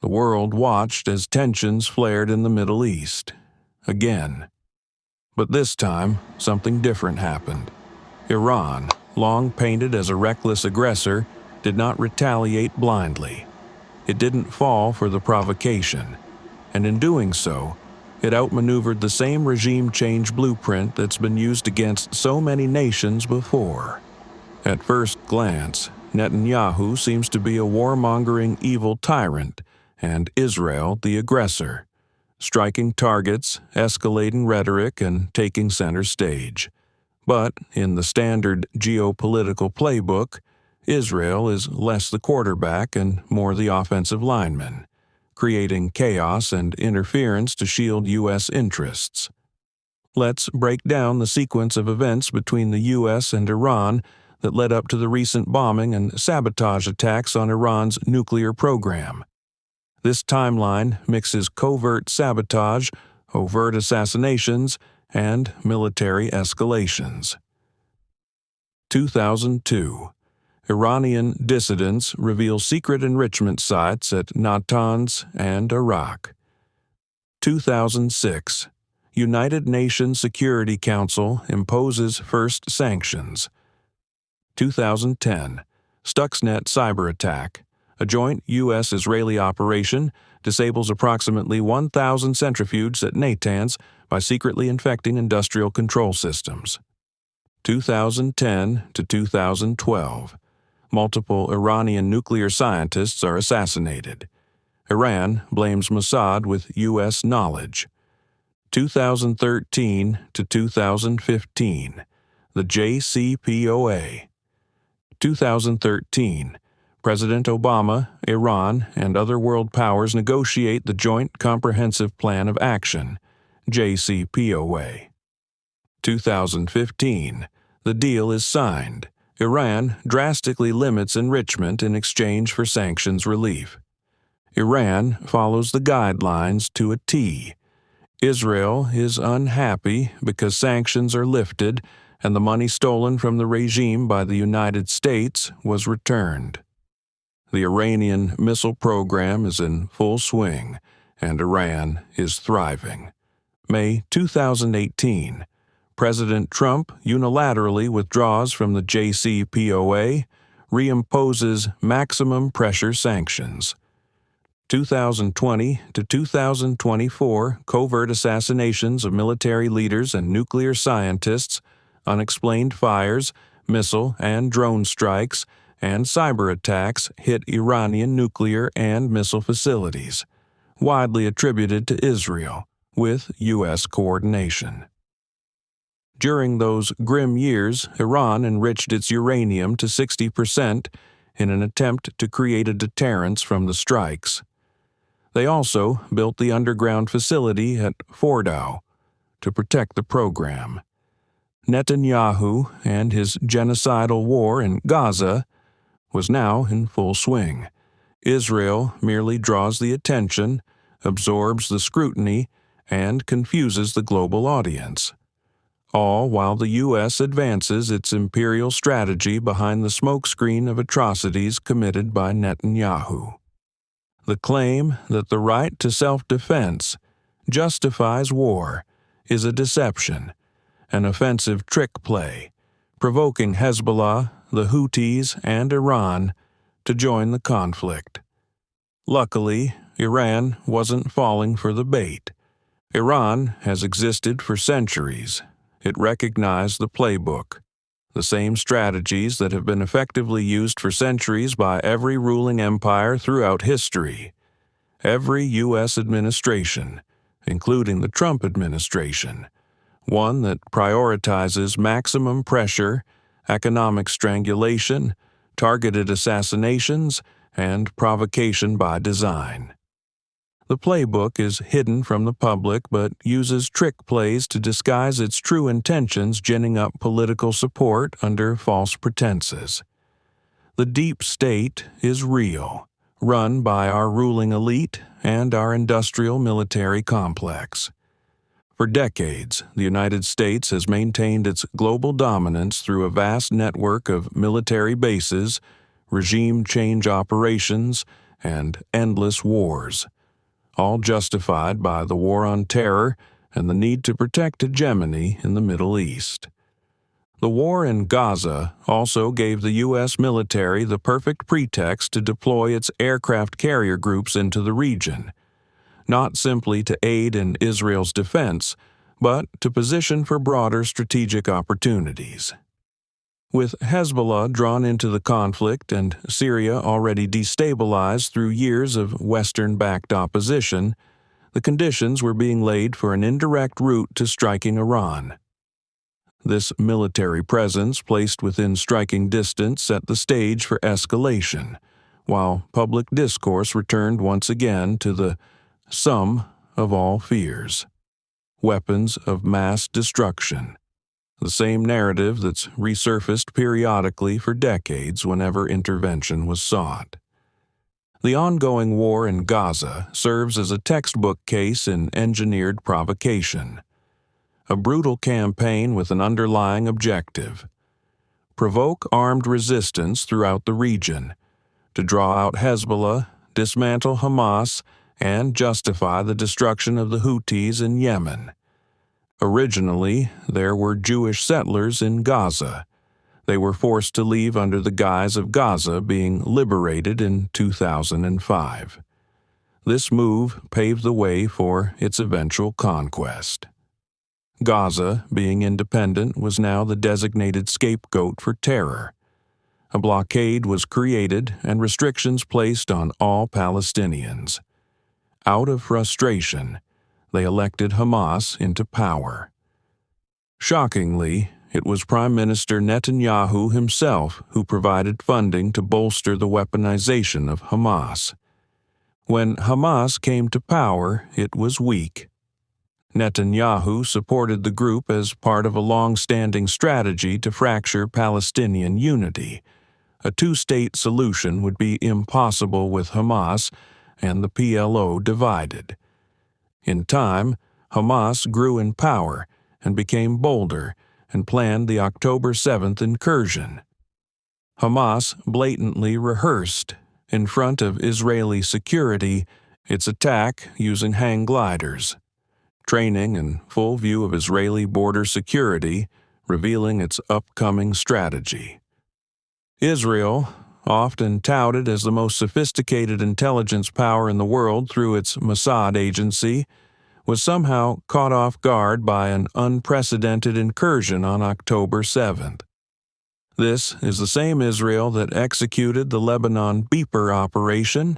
The world watched as tensions flared in the Middle East. Again. But this time, something different happened. Iran, long painted as a reckless aggressor, did not retaliate blindly. It didn't fall for the provocation, and in doing so, it outmaneuvered the same regime change blueprint that's been used against so many nations before. At first glance, Netanyahu seems to be a warmongering evil tyrant, and Israel the aggressor, striking targets, escalating rhetoric, and taking center stage. But in the standard geopolitical playbook, Israel is less the quarterback and more the offensive lineman, creating chaos and interference to shield U.S. interests. Let's break down the sequence of events between the U.S. and Iran that led up to the recent bombing and sabotage attacks on Iran's nuclear program. This timeline mixes covert sabotage, overt assassinations, and military escalations. 2002. Iranian dissidents reveal secret enrichment sites at Natanz and Iraq. 2006. United Nations Security Council imposes first sanctions. 2010. Stuxnet cyber attack. A joint U.S.-Israeli operation disables approximately 1,000 centrifuges at Natanz by secretly infecting industrial control systems. 2010 to 2012. Multiple Iranian nuclear scientists are assassinated. Iran blames Mossad with U.S. knowledge. 2013 to 2015. The JCPOA. 2013. President Obama, Iran, and other world powers negotiate the Joint Comprehensive Plan of Action, JCPOA. 2015. The deal is signed. Iran drastically limits enrichment in exchange for sanctions relief. Iran follows the guidelines to a T. Israel is unhappy because sanctions are lifted and the money stolen from the regime by the United States was returned. The Iranian missile program is in full swing, and Iran is thriving. May 2018. President Trump unilaterally withdraws from the JCPOA, reimposes maximum pressure sanctions. 2020 to 2024 covert assassinations of military leaders and nuclear scientists, unexplained fires, missile and drone strikes, and cyber attacks hit Iranian nuclear and missile facilities, widely attributed to Israel, with U.S. coordination. During those grim years, Iran enriched its uranium to 60% in an attempt to create a deterrence from the strikes. They also built the underground facility at Fordow to protect the program. Netanyahu and his genocidal war in Gaza was now in full swing. Israel merely draws the attention, absorbs the scrutiny, and confuses the global audience. All while the U.S. advances its imperial strategy behind the smokescreen of atrocities committed by Netanyahu. The claim that the right to self-defense justifies war is a deception, an offensive trick play, provoking Hezbollah, the Houthis, and Iran to join the conflict. Luckily, Iran wasn't falling for the bait. Iran has existed for centuries. It recognized the playbook, the same strategies that have been effectively used for centuries by every ruling empire throughout history. Every U.S. administration, including the Trump administration, one that prioritizes maximum pressure, economic strangulation, targeted assassinations, and provocation by design. The playbook is hidden from the public but uses trick plays to disguise its true intentions, ginning up political support under false pretenses. The deep state is real, run by our ruling elite and our industrial military complex. For decades, the United States has maintained its global dominance through a vast network of military bases, regime change operations, and endless wars, all justified by the War on Terror and the need to protect hegemony in the Middle East. The war in Gaza also gave the U.S. military the perfect pretext to deploy its aircraft carrier groups into the region, not simply to aid in Israel's defense, but to position for broader strategic opportunities. With Hezbollah drawn into the conflict and Syria already destabilized through years of Western-backed opposition, the conditions were being laid for an indirect route to striking Iran. This military presence placed within striking distance set the stage for escalation, while public discourse returned once again to the sum of all fears: weapons of mass destruction, the same narrative that's resurfaced periodically for decades whenever intervention was sought. The ongoing war in Gaza serves as a textbook case in engineered provocation, a brutal campaign with an underlying objective: provoke armed resistance throughout the region, to draw out Hezbollah, dismantle Hamas, and justify the destruction of the Houthis in Yemen. Originally, there were Jewish settlers in Gaza. They were forced to leave under the guise of Gaza being liberated in 2005. This move paved the way for its eventual conquest. Gaza, being independent, was now the designated scapegoat for terror. A blockade was created and restrictions placed on all Palestinians. Out of frustration, they elected Hamas into power. Shockingly, it was Prime Minister Netanyahu himself who provided funding to bolster the weaponization of Hamas. When Hamas came to power, it was weak. Netanyahu supported the group as part of a long-standing strategy to fracture Palestinian unity. A two-state solution would be impossible with Hamas and the PLO divided. In time, Hamas grew in power and became bolder and planned the October 7th incursion. Hamas blatantly rehearsed, in front of Israeli security, its attack using hang gliders, training in full view of Israeli border security, revealing its upcoming strategy. Israel, often touted as the most sophisticated intelligence power in the world through its Mossad agency, was somehow caught off guard by an unprecedented incursion on October 7th. This is the same Israel that executed the Lebanon Beeper operation,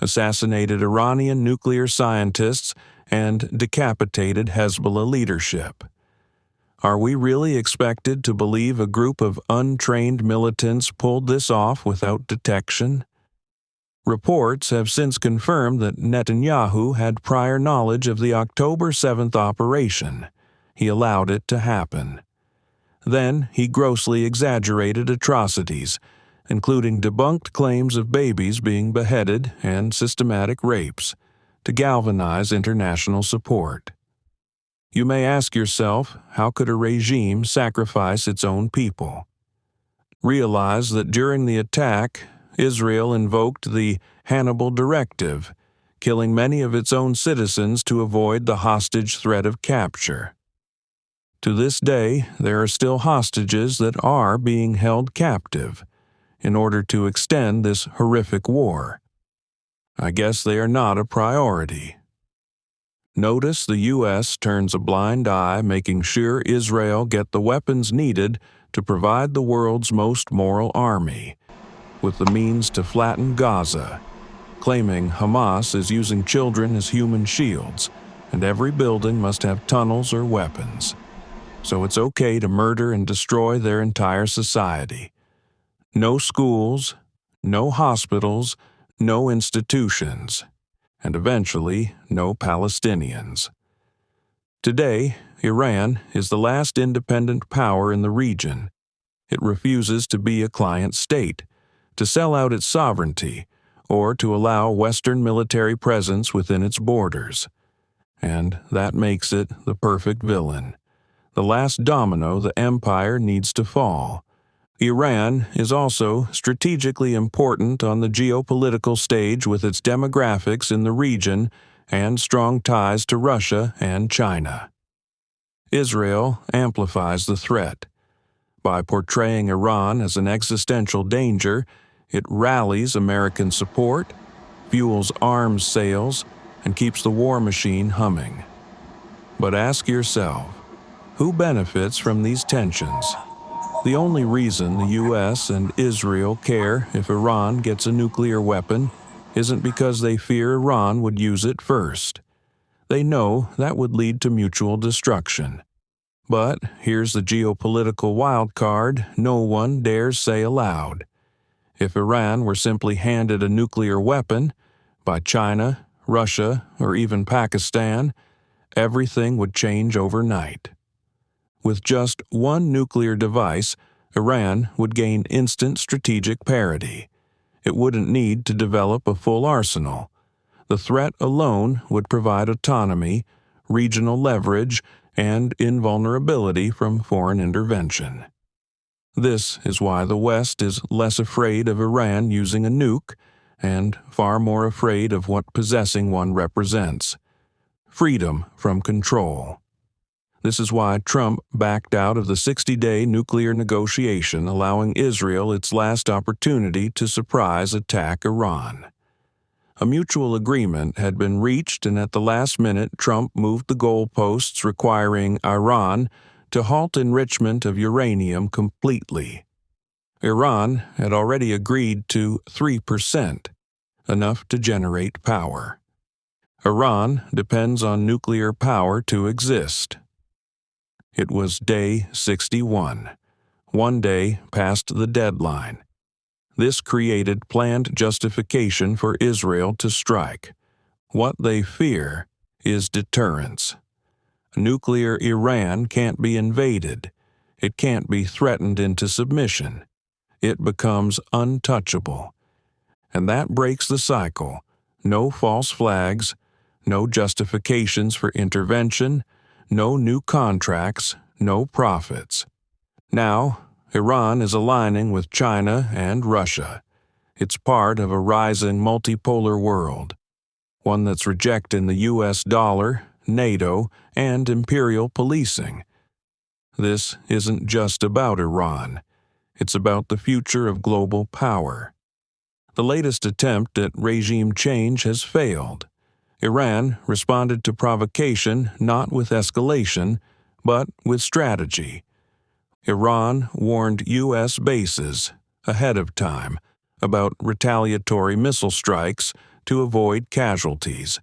assassinated Iranian nuclear scientists, and decapitated Hezbollah leadership. Are we really expected to believe a group of untrained militants pulled this off without detection? Reports have since confirmed that Netanyahu had prior knowledge of the October 7th operation. He allowed it to happen. Then he grossly exaggerated atrocities, including debunked claims of babies being beheaded and systematic rapes, to galvanize international support. You may ask yourself, how could a regime sacrifice its own people? Realize that during the attack, Israel invoked the Hannibal Directive, killing many of its own citizens to avoid the hostage threat of capture. To this day, there are still hostages that are being held captive in order to extend this horrific war. I guess they are not a priority. Notice the U.S. turns a blind eye, making sure Israel get the weapons needed to provide the world's most moral army, with the means to flatten Gaza, claiming Hamas is using children as human shields, and every building must have tunnels or weapons. So it's okay to murder and destroy their entire society. No schools, no hospitals, no institutions, and eventually no Palestinians. Today, Iran is the last independent power in the region. It refuses to be a client state, to sell out its sovereignty, or to allow Western military presence within its borders. And that makes it the perfect villain, the last domino the empire needs to fall, Iran is also strategically important on the geopolitical stage with its demographics in the region and strong ties to Russia and China. Israel amplifies the threat. By portraying Iran as an existential danger, it rallies American support, fuels arms sales, and keeps the war machine humming. But ask yourself, who benefits from these tensions? The only reason the U.S. and Israel care if Iran gets a nuclear weapon isn't because they fear Iran would use it first. They know that would lead to mutual destruction. But here's the geopolitical wild card no one dares say aloud. If Iran were simply handed a nuclear weapon by China, Russia, or even Pakistan, everything would change overnight. With just one nuclear device, Iran would gain instant strategic parity. It wouldn't need to develop a full arsenal. The threat alone would provide autonomy, regional leverage, and invulnerability from foreign intervention. This is why the West is less afraid of Iran using a nuke and far more afraid of what possessing one represents: freedom from control. This is why Trump backed out of the 60-day nuclear negotiation, allowing Israel its last opportunity to surprise attack Iran. A mutual agreement had been reached, and at the last minute, Trump moved the goalposts, requiring Iran to halt enrichment of uranium completely. Iran had already agreed to 3%, enough to generate power. Iran depends on nuclear power to exist. It was day 61, one day past the deadline. This created planned justification for Israel to strike. What they fear is deterrence. Nuclear Iran can't be invaded. It can't be threatened into submission. It becomes untouchable. And that breaks the cycle. No false flags, no justifications for intervention, no new contracts, no profits. Now, Iran is aligning with China and Russia. It's part of a rising multipolar world, one that's rejecting the U.S. dollar, NATO, and imperial policing. This isn't just about Iran. It's about the future of global power. The latest attempt at regime change has failed. Iran responded to provocation not with escalation, but with strategy. Iran warned U.S. bases ahead of time about retaliatory missile strikes to avoid casualties.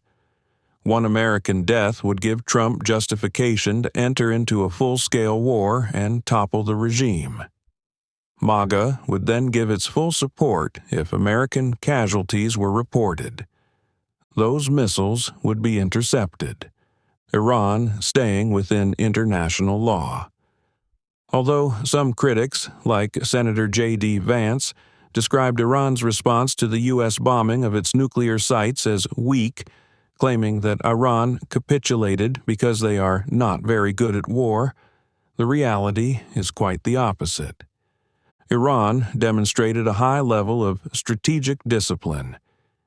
One American death would give Trump justification to enter into a full-scale war and topple the regime. MAGA would then give its full support if American casualties were reported. Those missiles would be intercepted, Iran staying within international law. Although some critics, like Senator J.D. Vance, described Iran's response to the U.S. bombing of its nuclear sites as weak, claiming that Iran capitulated because they are not very good at war, the reality is quite the opposite. Iran demonstrated a high level of strategic discipline.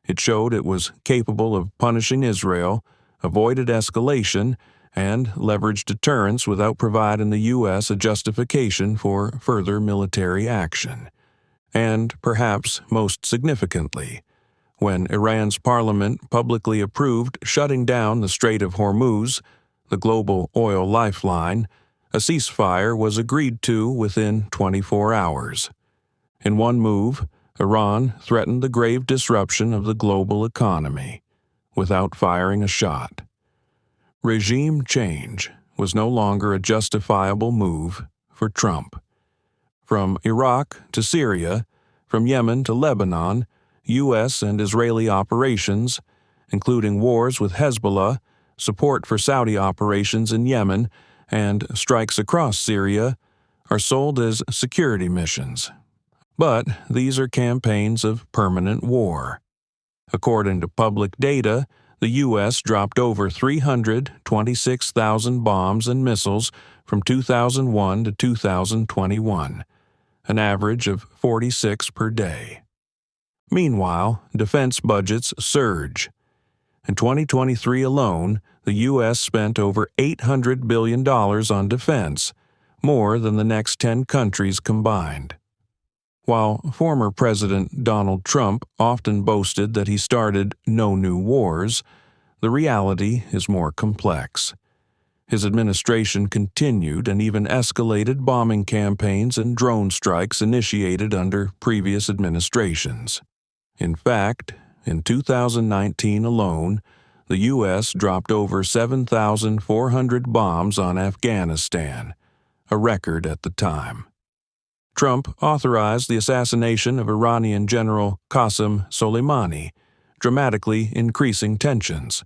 It showed it was capable of punishing Israel, avoided escalation, and leveraged deterrence without providing the U.S. a justification for further military action. And perhaps most significantly, when Iran's parliament publicly approved shutting down the Strait of Hormuz, the global oil lifeline, a ceasefire was agreed to within 24 hours. In one move, Iran threatened the grave disruption of the global economy without firing a shot. Regime change was no longer a justifiable move for Trump. From Iraq to Syria, from Yemen to Lebanon, U.S. and Israeli operations, including wars with Hezbollah, support for Saudi operations in Yemen, and strikes across Syria, are sold as security missions. But these are campaigns of permanent war. According to public data, the U.S. dropped over 326,000 bombs and missiles from 2001 to 2021. an average of 46 per day. Meanwhile, defense budgets surge. In 2023 alone, the U.S. spent over $800 billion on defense, more than the next 10 countries combined. While former President Donald Trump often boasted that he started no new wars, the reality is more complex. His administration continued and even escalated bombing campaigns and drone strikes initiated under previous administrations. In fact, in 2019 alone, the U.S. dropped over 7,400 bombs on Afghanistan, a record at the time. Trump authorized the assassination of Iranian General Qasem Soleimani, dramatically increasing tensions.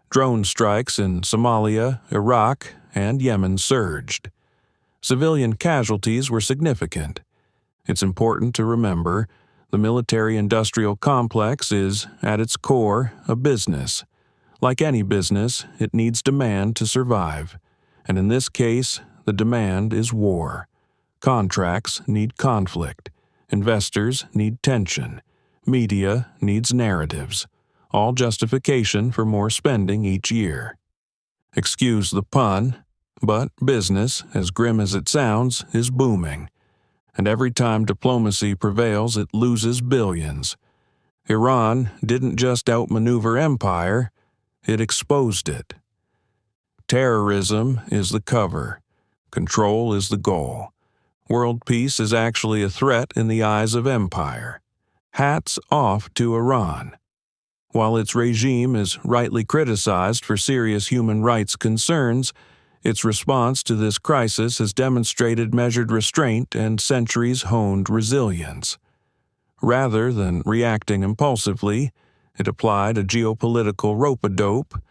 Drone strikes in Somalia, Iraq, and Yemen surged. Civilian casualties were significant. It's important to remember the military-industrial complex is, at its core, a business. Like any business, it needs demand to survive. And in this case, the demand is war. Contracts need conflict. Investors need tension. Media needs narratives. All justification for more spending each year. Excuse the pun, but business, as grim as it sounds, is booming. And every time diplomacy prevails, it loses billions. Iran didn't just outmaneuver empire, it exposed it. Terrorism is the cover. Control is the goal. World peace is actually a threat in the eyes of empire. Hats off to Iran. While its regime is rightly criticized for serious human rights concerns, its response to this crisis has demonstrated measured restraint and centuries-honed resilience. Rather than reacting impulsively, it applied a geopolitical rope-a-dope,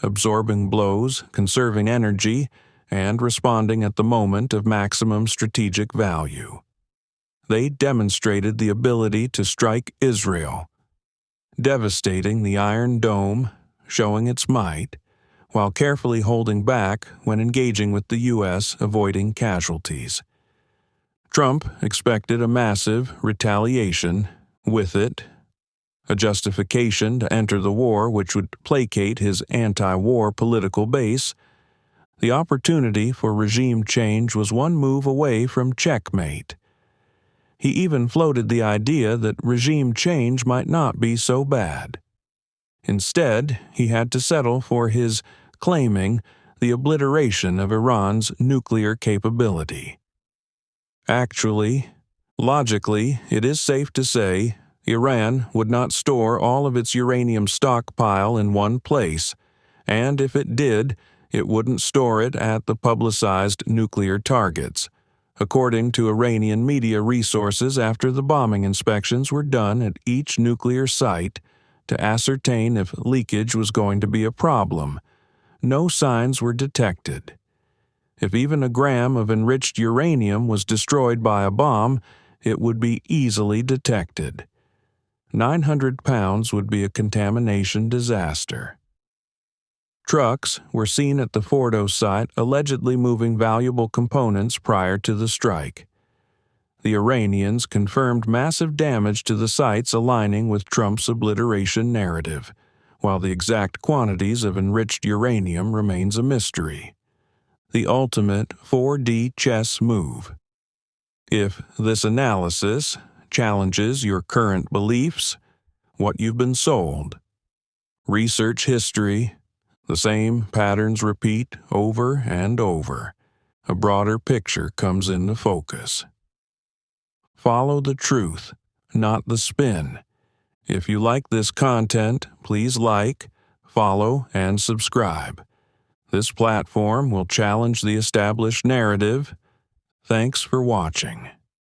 absorbing blows, conserving energy, and responding at the moment of maximum strategic value. They demonstrated the ability to strike Israel, devastating the Iron Dome, showing its might, while carefully holding back when engaging with the U.S., avoiding casualties. Trump expected a massive retaliation, with it, a justification to enter the war which would placate his anti-war political base. The opportunity for regime change was one move away from checkmate. He even floated the idea that regime change might not be so bad. Instead, he had to settle for his claiming the obliteration of Iran's nuclear capability. Actually, logically, it is safe to say Iran would not store all of its uranium stockpile in one place, and if it did, it wouldn't store it at the publicized nuclear targets, according to Iranian media resources after the bombing inspections were done at each nuclear site to ascertain if leakage was going to be a problem. No signs were detected. If even a gram of enriched uranium was destroyed by a bomb, it would be easily detected. 900 pounds would be a contamination disaster. Trucks were seen at the Fordow site allegedly moving valuable components prior to the strike. The Iranians confirmed massive damage to the sites aligning with Trump's obliteration narrative, while the exact quantities of enriched uranium remains a mystery. The ultimate 4D chess move. If this analysis challenges your current beliefs, what you've been sold, research history, the same patterns repeat over and over. A broader picture comes into focus. Follow the truth, not the spin. If you like this content, please like, follow, and subscribe. This platform will challenge the established narrative. Thanks for watching.